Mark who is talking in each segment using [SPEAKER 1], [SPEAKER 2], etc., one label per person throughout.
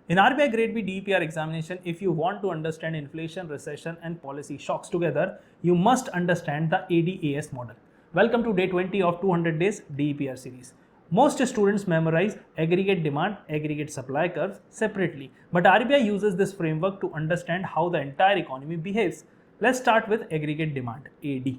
[SPEAKER 1] In RBI Grade B DEPR examination, if you want to understand inflation, recession and policy shocks together, you must understand the ADAS model. Welcome to day 20 of 200 days DEPR series. Most students memorize aggregate demand, aggregate supply curves separately, but RBI uses this framework to understand how the entire economy behaves. Let's start with aggregate demand, AD.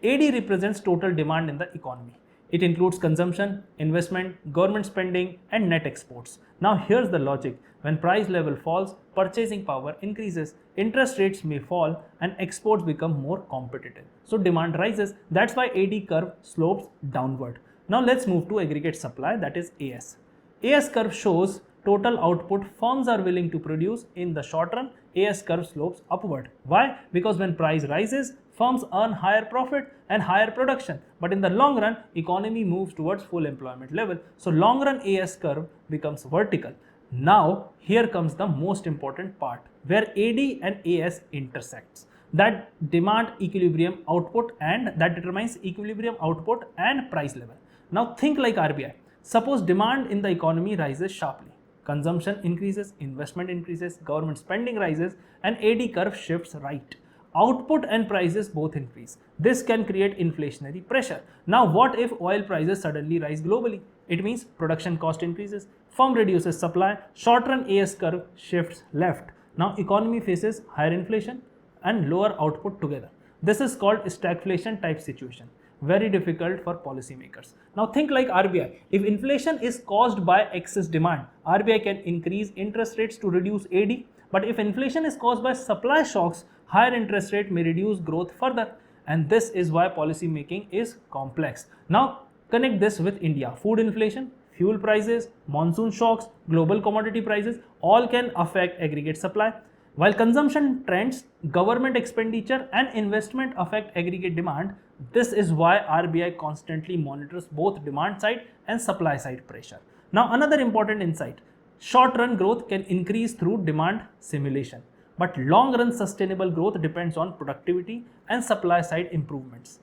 [SPEAKER 1] AD represents total demand in the economy. It includes consumption, investment, government spending and net exports. Now here's the logic. When price level falls, purchasing power increases, interest rates may fall and exports become more competitive. So demand rises. That's why AD curve slopes downward. Now let's move to aggregate supply, that is AS. AS curve shows total output firms are willing to produce. In the short run, AS curve slopes upward. Why? Because when price rises, firms earn higher profit and higher production. But in the long run, economy moves towards full employment level. So long run AS curve becomes vertical. Now here comes the most important part where AD and AS intersects. That demand equilibrium output and that determines equilibrium output and price level. Now think like RBI. Suppose demand in the economy rises sharply. Consumption increases, investment increases, government spending rises and AD curve shifts right. Output and prices both increase. This can create inflationary pressure. Now what if oil prices suddenly rise globally? It means production cost increases, firm reduces supply, short run AS curve shifts left. Now economy faces higher inflation and lower output together. This is called stagflation type situation. Very difficult for policymakers. Now think like RBI. If inflation is caused by excess demand, RBI can increase interest rates to reduce AD. But if inflation is caused by supply shocks, higher interest rate may reduce growth further. And this is why policy making is complex. Now connect this with India. Food inflation, fuel prices, monsoon shocks, global commodity prices all can affect aggregate supply. While consumption trends, government expenditure and investment affect aggregate demand. This is why RBI constantly monitors both demand side and supply side pressure. Now another important insight. Short-run growth can increase through demand simulation, but long-run sustainable growth depends on productivity and supply-side improvements.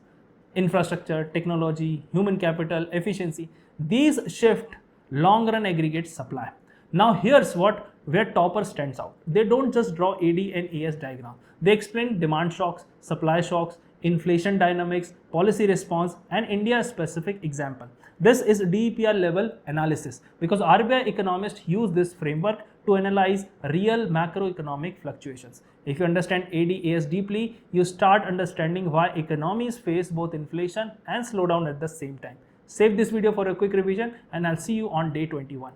[SPEAKER 1] Infrastructure, technology, human capital, efficiency, these shift long-run aggregate supply. Now here's where topper stands out. They don't just draw AD and AS diagram. They explain demand shocks, supply shocks, inflation dynamics, policy response and India-specific example. This is DEPR level analysis because RBI economists use this framework to analyze real macroeconomic fluctuations. If you understand AD/AS deeply, you start understanding why economies face both inflation and slowdown at the same time. Save this video for a quick revision and I'll see you on day 21.